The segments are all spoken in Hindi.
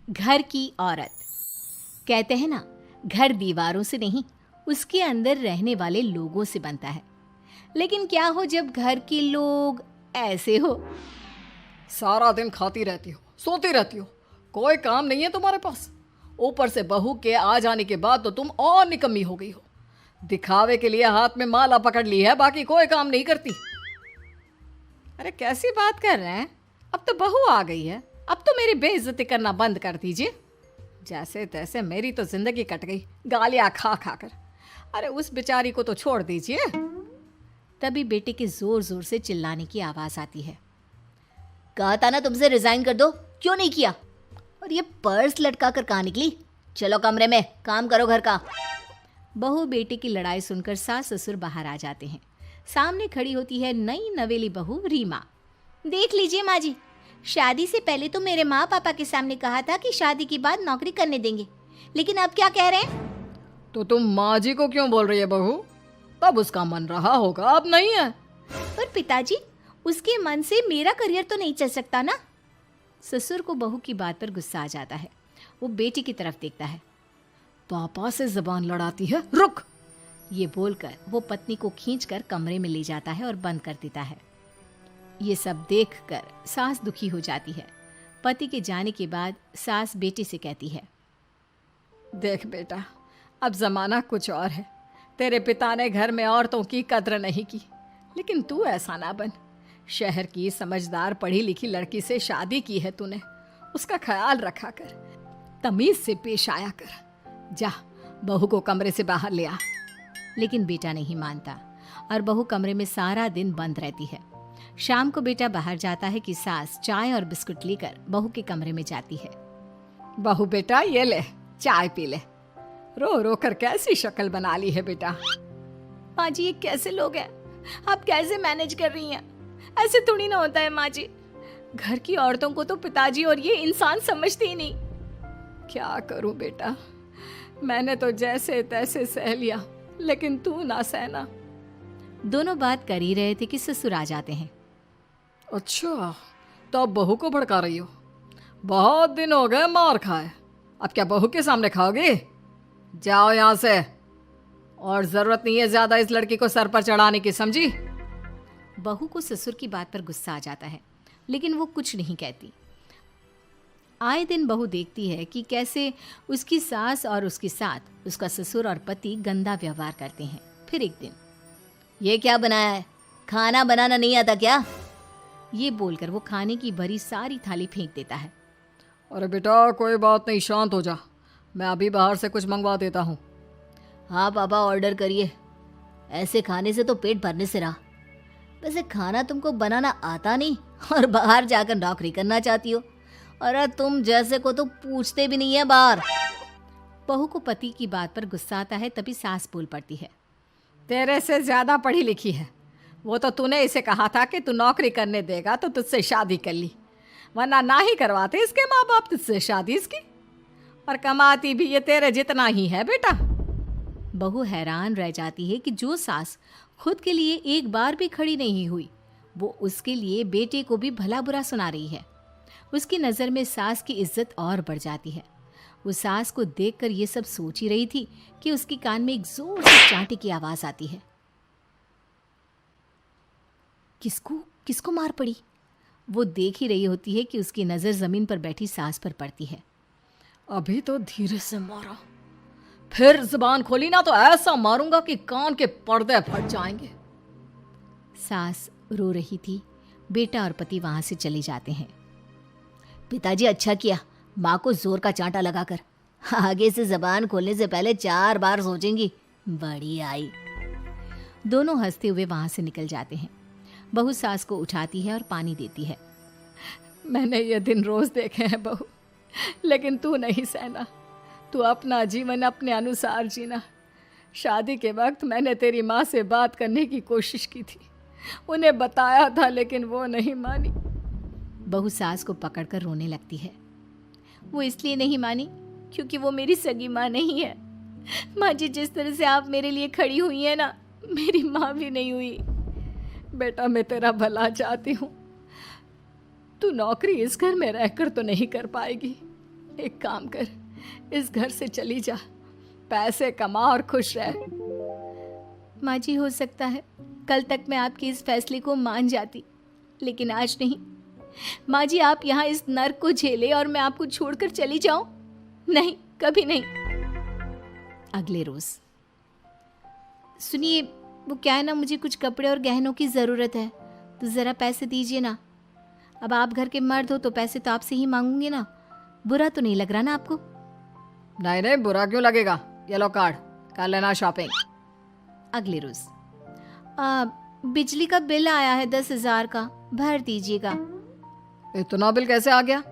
घर की औरत। कहते हैं ना, घर दीवारों से नहीं, उसके अंदर रहने वाले लोगों से बनता है। लेकिन क्या हो जब घर के लोग ऐसे हो? सारा दिन खाती रहती हो, सोती रहती हो, कोई काम नहीं है तुम्हारे पास। ऊपर से बहू के आ जाने के बाद तो तुम और निकम्मी हो गई हो। दिखावे के लिए हाथ में माला पकड़ ली है, बाकी कोई काम नहीं करती। अरे कैसी बात कर रहे हैं? अब तो बहू आ गई है, अब तो मेरी बेइज्जती करना बंद कर दीजिए। जैसे तैसे मेरी तो जिंदगी कट गई, गालियां खा खा कर। अरे उस बेचारी को तो छोड़ दीजिए। तभी बेटे के जोर जोर से चिल्लाने की आवाज आती है। कहा था ना तुमसे रिजाइन कर दो, क्यों नहीं किया? और ये पर्स लटका कर कहाँ निकली? चलो कमरे में, काम करो घर का। बहू बेटे की लड़ाई सुनकर सास ससुर बाहर आ जाते हैं। सामने खड़ी होती है नई नवेली बहू रीमा। देख लीजिए माँ जी, शादी से पहले तो मेरे माँ पापा के सामने कहा था कि शादी के बाद नौकरी करने देंगे, लेकिन अब क्या कह रहे हैं? तो तुम माँ जी को क्यों बोल रही है बहू? तब उसका मन रहा होगा, अब नहीं है। पर पिताजी, उसके मन से मेरा करियर तो नहीं चल सकता ना। ससुर को बहू की बात पर गुस्सा आ जाता है। वो बेटी की तरफ देखता है। पापा से जबान लड़ाती है, रुक। ये बोलकर वो पत्नी को खींचकर कमरे में ले जाता है और बंद कर देता है। ये सब देखकर सास दुखी हो जाती है। पति के जाने के बाद सास बेटी से कहती है, देख बेटा, अब जमाना कुछ और है। तेरे पिता ने घर में औरतों की कद्र नहीं की, लेकिन तू ऐसा ना बन। शहर की समझदार पढ़ी लिखी लड़की से शादी की है तूने, उसका ख्याल रखा कर, तमीज से पेश आया कर। जा, बहू को कमरे से बाहर ले आ। लेकिन बेटा नहीं मानता और बहू कमरे में सारा दिन बंद रहती है। शाम को बेटा बाहर जाता है कि सास चाय और बिस्कुट लेकर बहू के कमरे में जाती है। बहू बेटा ये ले, चाय पी ले। रो रो कर कैसी शक्ल बना ली है बेटा। माँ जी, ये कैसे लोग हैं? आप कैसे मैनेज कर रही हैं? ऐसे थोड़ी ना होता है माँ जी। घर की औरतों को तो पिताजी और ये इंसान समझते ही नहीं। क्या करूं बेटा, मैंने तो जैसे तैसे सह लिया, लेकिन तू ना सहना। दोनों बात कर ही रहे थे कि ससुर आ जाते हैं। अच्छा, तो अब बहू को भड़का रही हो? बहुत दिन हो गए मार खाए, अब क्या बहू के सामने खाओगे? जाओ यहाँ से, और जरूरत नहीं है ज्यादा इस लड़की को सर पर चढ़ाने की, समझी? बहू को ससुर की बात पर गुस्सा आ जाता है, लेकिन वो कुछ नहीं कहती। आए दिन बहू देखती है कि कैसे उसकी सास और उसके साथ उसका ससुर और पति गंदा व्यवहार करते हैं। फिर एक दिन, ये क्या बनाया है? खाना बनाना नहीं आता क्या? ये बोलकर वो खाने की भरी सारी थाली फेंक देता है। अरे बेटा कोई बात नहीं, शांत हो जा, मैं अभी बाहर से कुछ मंगवा देता हूँ। हाँ पापा, ऑर्डर करिए। ऐसे खाने से तो पेट भरने से रहा। वैसे खाना तुमको बनाना आता नहीं और बाहर जाकर नौकरी करना चाहती हो। अरे तुम जैसे को तो पूछते भी नहीं है बाहर। बहू को पति की बात पर गुस्सा आता है, तभी सास बोल पड़ती है। तेरे से ज्यादा पढ़ी लिखी है, वो तो तूने इसे कहा था कि तू नौकरी करने देगा तो तुझसे शादी कर ली, वरना ना ही करवाते इसके माँ बाप तुझसे शादी इसकी। और कमाती भी ये तेरे जितना ही है बेटा। बहू हैरान रह जाती है कि जो सास खुद के लिए एक बार भी खड़ी नहीं हुई, वो उसके लिए बेटे को भी भला बुरा सुना रही है। उसकी नज़र में सास की इज्जत और बढ़ जाती है। वो सास को देखकर ये सब सोच ही रही थी कि उसके कान में एक जोर से चांटे की आवाज आती है। किसको किसको मार पड़ी? वो देख ही रही होती है कि उसकी नज़र जमीन पर बैठी सास पर पड़ती है। अभी तो धीरे से मारा, फिर जुबान खोली ना तो ऐसा मारूंगा कि कान के पर्दे फट जाएंगे। सास रो रही थी। बेटा और पति वहां से चले जाते हैं। पिताजी अच्छा किया माँ को जोर का चांटा लगाकर, आगे से जबान खोलने से पहले 4 बार सोचेंगी। बड़ी आई। दोनों हंसते हुए वहां से निकल जाते हैं। बहू सास को उठाती है और पानी देती है। मैंने ये दिन रोज देखे हैं बहू, लेकिन तू नहीं सहना। तू अपना जीवन अपने अनुसार जीना। शादी के वक्त मैंने तेरी माँ से बात करने की कोशिश की थी, उन्हें बताया था, लेकिन वो नहीं मानी। बहू सास को पकड़कर रोने लगती है। वो इसलिए नहीं मानी क्योंकि वो मेरी सगी माँ नहीं है। माँ जी, जिस तरह से आप मेरे लिए खड़ी हुई है ना, मेरी माँ भी नहीं हुई। बेटा मैं तेरा भला चाहती हूँ। तू नौकरी इस घर में रहकर तो नहीं कर पाएगी, एक काम कर, इस घर से चली जा, पैसे कमा और खुश रह। माँ जी, हो सकता है कल तक मैं आपके इस फैसले को मान जाती, लेकिन आज नहीं। माँ जी, आप यहाँ इस नर्क को झेले और मैं आपको छोड़कर चली जाऊं? नहीं, कभी नहीं। अगले रोज, सुनिए, वो क्या है ना, मुझे कुछ कपड़े और गहनों की ज़रूरत है, तो ज़रा पैसे दीजिए ना। अब आप घर के मर्द हो तो पैसे तो आपसे ही मांगूंगी ना। बुरा तो नहीं लग रहा ना आपको? नहीं नहीं, बुरा क्यों लगेगा, ये लो कार्ड, कर लेना शॉपिंग। अगले रोज, बिजली का बिल आया है 10,000 का, भर दीजिएगा। इतना बिल कैसे आ गया?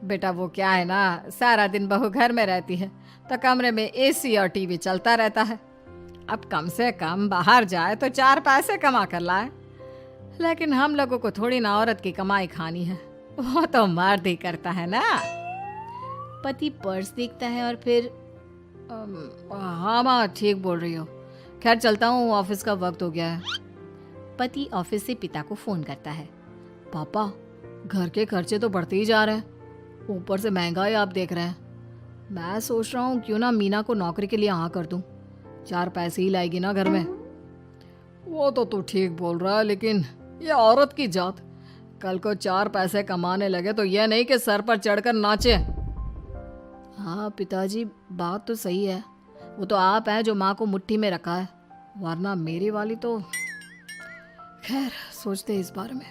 बेटा वो क्या है ना, सारा दिन बहू घर में रहती है तो कमरे में एसी और टीवी चलता रहता है। अब कम से कम बाहर जाए तो 4 पैसे कमा कर लाए, लेकिन हम लोगों को थोड़ी ना औरत की कमाई खानी है, वो तो मर्द ही करता है ना। पति पर्स देखता है और फिर हाँ माँ, ठीक बोल रही हो, खैर चलता हूँ, ऑफिस का वक्त हो गया है। पति ऑफिस से पिता को फोन करता है। पापा, घर के खर्चे तो बढ़ते ही जा रहे हैं, ऊपर से महंगाई आप देख रहे हैं। मैं सोच रहा हूँ क्यों ना मीना को नौकरी के लिए हाँ कर दूँ, 4 पैसे ही लाएगी ना घर में। वो तो तू ठीक बोल रहा है, लेकिन ये औरत की जात, कल को 4 पैसे कमाने लगे तो यह नहीं कि सर पर चढ़कर नाचे। हाँ पिताजी, बात तो सही है, वो तो आप हैं जो माँ को मुट्ठी में रखा है, वरना मेरी वाली तो। खैर, सोचते इस बारे में।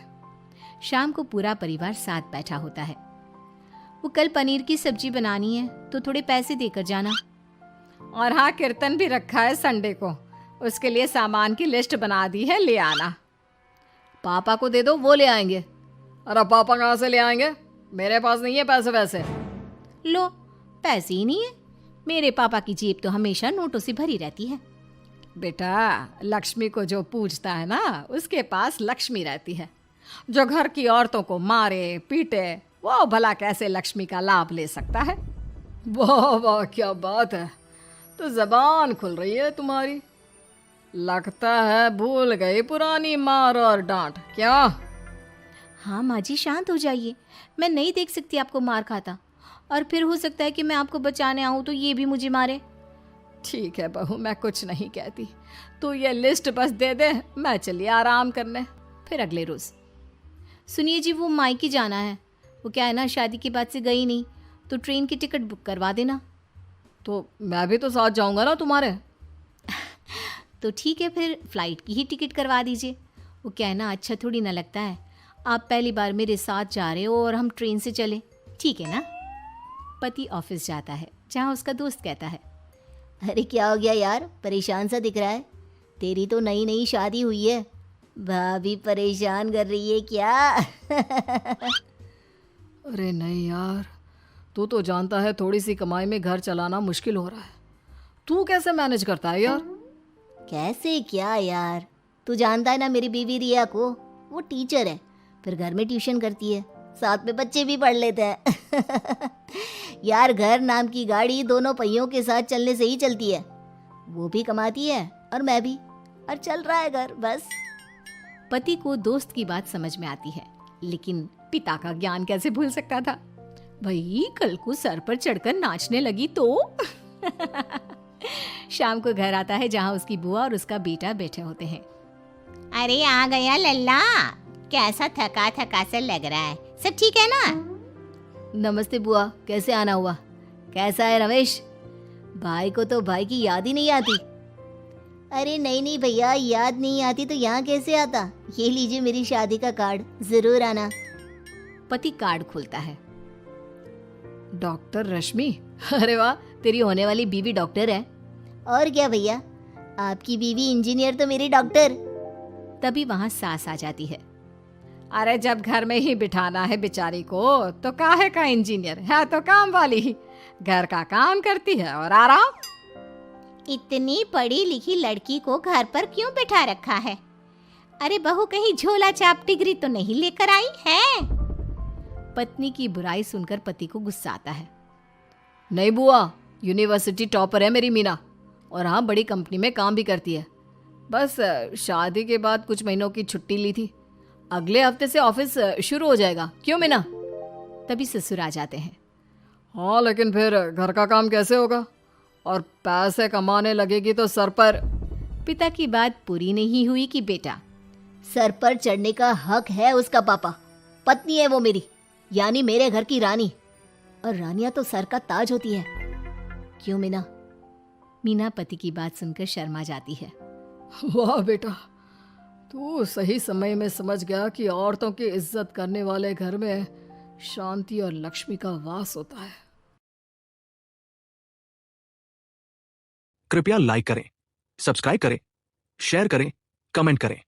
शाम को पूरा परिवार साथ बैठा होता है। वो कल पनीर की सब्जी बनानी है तो थोड़े पैसे देकर जाना। और हाँ, कीर्तन भी रखा है संडे को, उसके लिए सामान की लिस्ट बना दी है, ले आना। पापा को दे दो, वो ले आएंगे। अरे पापा कहाँ से ले आएंगे, मेरे पास नहीं है पैसे वैसे। लो, पैसे ही नहीं है? मेरे पापा की जेब तो हमेशा नोटों से भरी रहती है। बेटा, लक्ष्मी को जो पूजता है ना, उसके पास लक्ष्मी रहती है। जो घर की औरतों को मारे पीटे, वो भला कैसे लक्ष्मी का लाभ ले सकता है? वाह वाह, क्या बात है, तो जबान खुल रही है तुम्हारी। लगता है भूल गई पुरानी मार और डांट, क्या? हाँ माँ जी, शांत हो जाइए, मैं नहीं देख सकती आपको मार खाता, और फिर हो सकता है कि मैं आपको बचाने आऊँ तो ये भी मुझे मारे। ठीक है बहू, मैं कुछ नहीं कहती, तू ये लिस्ट बस दे दे, मैं चलिए आराम करने। फिर अगले रोज, सुनिए जी, वो मायके जाना है, वो क्या है ना, शादी के बाद से गई नहीं, तो ट्रेन की टिकट बुक करवा देना। तो मैं भी तो साथ जाऊंगा ना तुम्हारे। तो ठीक है, फिर फ्लाइट की ही टिकट करवा दीजिए। वो क्या है ना, अच्छा थोड़ी ना लगता है, आप पहली बार मेरे साथ जा रहे हो और हम ट्रेन से चले, ठीक है ना? पति ऑफिस जाता है, जहाँ उसका दोस्त कहता है, अरे क्या हो गया यार, परेशान सा दिख रहा है, तेरी तो नई नई शादी हुई है, भाभी परेशान कर रही है क्या? अरे नहीं यार, तू तो जानता है थोड़ी सी कमाई में घर चलाना मुश्किल हो रहा है, तू कैसे मैनेज करता है यार? कैसे क्या यार, तू जानता है ना मेरी बीवी रिया को, वो टीचर है, फिर घर में ट्यूशन करती है, साथ में बच्चे भी पढ़ लेते हैं। यार, घर नाम की गाड़ी दोनों पहियों के साथ चलने से ही चलती है, वो भी कमाती है और मैं भी, और चल रहा है घर बस। पति को दोस्त की बात समझ में आती है, लेकिन पिता का ज्ञान कैसे भूल सकता था? भाई, कल को सर पर चढ़कर नाचने लगी तो। शाम को घर आता है, जहाँ उसकी बुआ और उसका बेटा बैठे होते हैं। अरे आ गया लल्ला, कैसा थका थका सा लग रहा है, सब ठीक है ना? नमस्ते बुआ, कैसे आना हुआ? कैसा है रमेश? भाई को तो भाई की याद ही नहीं आती। अरे नहीं नहीं भैया, याद नहीं आती तो यहाँ कैसे आता, ये लीजिए मेरी शादी का कार्ड, जरूर आना। पति कार्ड खोलता है। डॉक्टर रश्मि, अरे वाह, तेरी होने वाली बीवी डॉक्टर है। और क्या भैया, आपकी बीवी इंजीनियर तो मेरी डॉक्टर। तभी वहाँ सास आ जाती है। अरे जब घर में ही बिठाना है बेचारी को, तो काहे का इंजीनियर है, तो काम वाली ही, घर का काम करती है और आराम। इतनी पढ़ी लिखी लड़की को घर पर क्यों बिठा रखा है? अरे बहू कहीं झोला छाप डिग्री तो नहीं लेकर आई है? पत्नी की बुराई सुनकर पति को गुस्सा आता है। नहीं बुआ, यूनिवर्सिटी टॉपर है मेरी मीना, और हाँ, बड़ी कंपनी में काम भी करती है। बस शादी के बाद कुछ महीनों की छुट्टी ली थी, अगले हफ्ते से ऑफिस शुरू हो जाएगा। क्यों मीना? तभी ससुर आ जाते हैं। हाँ, लेकिन फिर घर का काम कैसे होगा? और पैसे कमाने लगेगी तो सर पर। पिता की बात पूरी नहीं हुई कि बेटा, सर पर चढ़ने का हक है उसका पापा। पत्नी है वो मेरी, यानी मेरे घर की रानी। और रानियां तो सर का ताज होती है। क्यों मीना? मीना पति की बात सुनकर शर्मा जाती है। वाह बेटा, तू सही समय में समझ गया कि औरतों की इज्जत करने वाले घर में शांति और लक्ष्मी का वास होता है। कृपया लाइक करें, सब्सक्राइब करें, शेयर करें, कमेंट करें